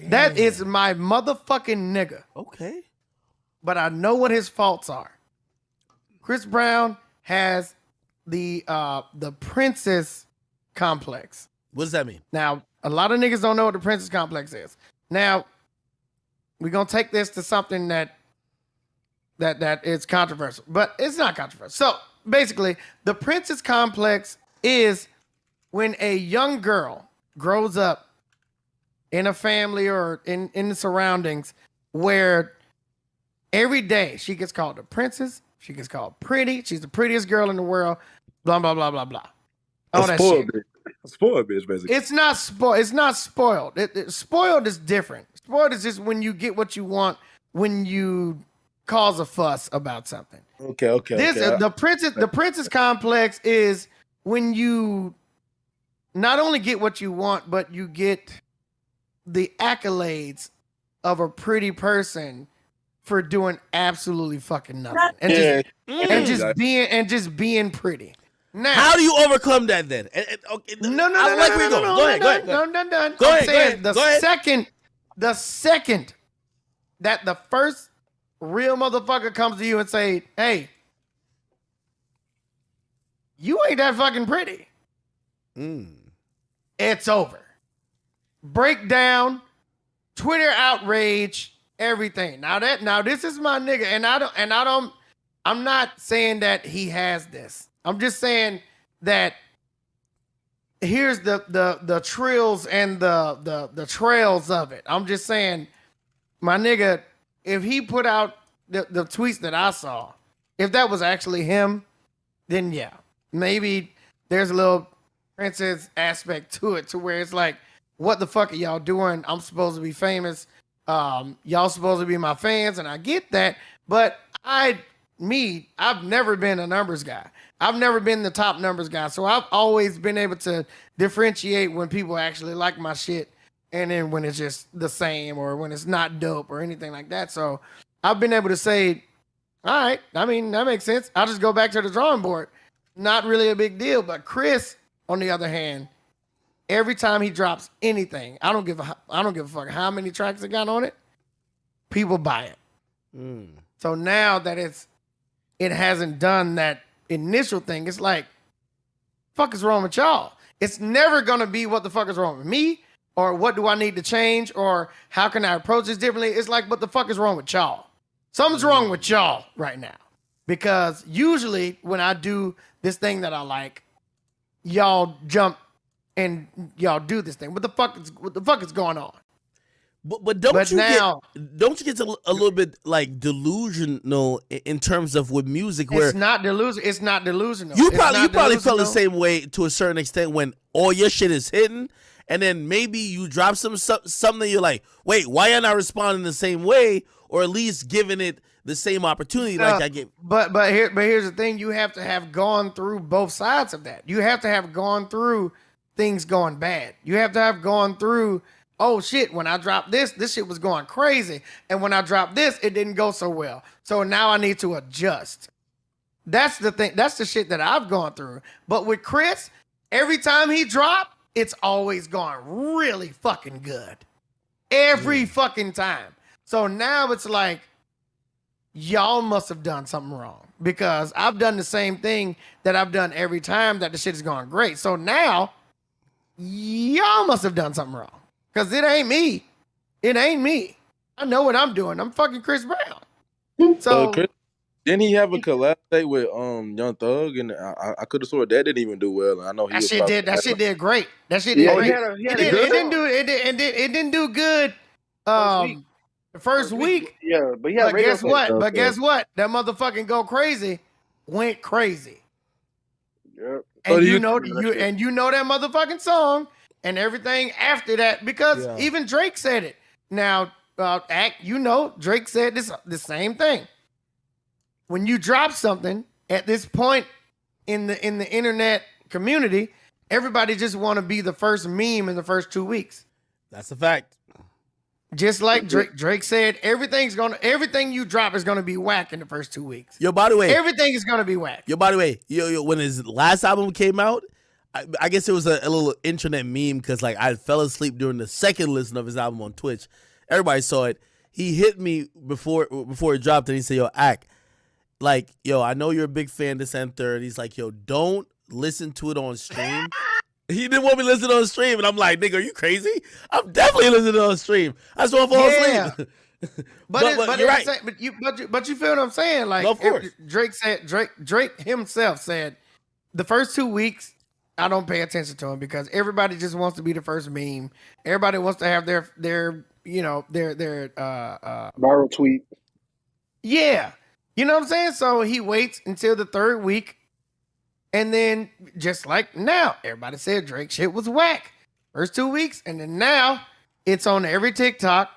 That is my motherfucking nigga. Okay. But I know what his faults are. Chris Brown has the princess complex. What does that mean? Now, a lot of niggas don't know what the princess complex is. Now, we're gonna take this to something that is controversial, but it's not controversial. So basically, the princess complex is when a young girl grows up in a family or in the surroundings where every day she gets called a princess, she gets called pretty, she's the prettiest girl in the world, blah, blah, blah, blah, blah. All that shit. A spoiled bitch, basically. It's not spoiled. It's not spoiled. Spoiled is different. Spoiled is just when you get what you want, when you cause a fuss about something. Okay. The princess complex is when you not only get what you want, but you get the accolades of a pretty person for doing absolutely fucking nothing and just being pretty. Now, how do you overcome that then? No. The second that the first real motherfucker comes to you and say, "Hey, you ain't that fucking pretty," it's over. Breakdown, Twitter outrage, everything. Now this is my nigga, and I'm not saying that he has this. I'm just saying that here's the trills and the trails of it. I'm just saying, my nigga, if he put out the tweets that I saw, if that was actually him, then yeah, maybe there's a little princess aspect to it, to where it's like, what the fuck are y'all doing? I'm supposed to be famous. Y'all supposed to be my fans, and I get that. But I've never been a numbers guy. I've never been the top numbers guy. So I've always been able to differentiate when people actually like my shit and then when it's just the same or when it's not dope or anything like that. So I've been able to say, all right, I mean, that makes sense. I'll just go back to the drawing board. Not really a big deal. But Chris, on the other hand, every time he drops anything, I don't give a fuck how many tracks it got on it. People buy it. So now that it hasn't done that initial thing, it's like, fuck is wrong with y'all? It's never gonna be what the fuck is wrong with me, or what do I need to change, or how can I approach this differently? It's like, what the fuck is wrong with y'all? Something's wrong with y'all right now. Because usually when I do this thing that I like, y'all jump and y'all do this thing. What the fuck is going on? But don't you get a little bit like delusional in terms of with music, where it's not delusional. It's not delusional. You probably felt the same way to a certain extent when all your shit is hitting, and then maybe you drop something you're like, wait, why am I not responding the same way, or at least giving it the same opportunity like I get. But here's the thing: you have to have gone through both sides of that. You have to have gone through things going bad. You have to have gone through, oh shit, when I dropped this shit was going crazy. And when I dropped this, it didn't go so well. So now I need to adjust. That's the thing. That's the shit that I've gone through. But with Chris, every time he dropped, it's always gone really fucking good. Every fucking time. So now it's like, y'all must have done something wrong, because I've done the same thing that I've done every time that the shit is going great. So now y'all must have done something wrong, because it ain't me. It ain't me. I know what I'm doing. I'm fucking Chris Brown. So didn't he have a collab with Young Thug? And I could have sworn that didn't even do well. And I know he that shit did great. That shit did great. It didn't do good. The first week. Yeah, but guess what? But guess what? That motherfucking Go Crazy went crazy. Yep. And you know that motherfucking song and everything after that, because even Drake said it. Now, Drake said the same thing. When you drop something at this point in the internet community, everybody just want to be the first meme in the first 2 weeks. That's a fact. Just like Drake said, everything you drop is gonna be whack in the first 2 weeks. Yo, by the way, everything is gonna be whack. Yo, by the way, when his last album came out, I guess it was a little internet meme because like I fell asleep during the second listen of his album on Twitch. Everybody saw it. He hit me before it dropped, and he said, "Yo, Ack, like, yo, I know you're a big fan of this and third." He's like, "Yo, don't listen to it on stream." He didn't want me to listen on stream, and I'm like, "Nigga, are you crazy? I'm definitely listening on stream. I just want to fall asleep." But you're right. But you feel what I'm saying? Like, No, of course. Drake himself said, the first 2 weeks I don't pay attention to him because everybody just wants to be the first meme. Everybody wants to have their viral tweet. Yeah. You know what I'm saying? So he waits until the third week. And then just like now, everybody said Drake shit was whack. First 2 weeks. And then now it's on every TikTok.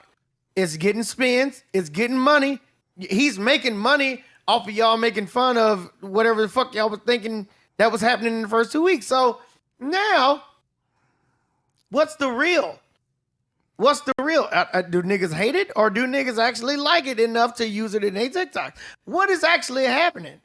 It's getting spins. It's getting money. He's making money off of y'all making fun of whatever the fuck y'all was thinking that was happening in the first 2 weeks. So now, what's the real? What's the real? Do niggas hate it or do niggas actually like it enough to use it in a TikTok? What is actually happening?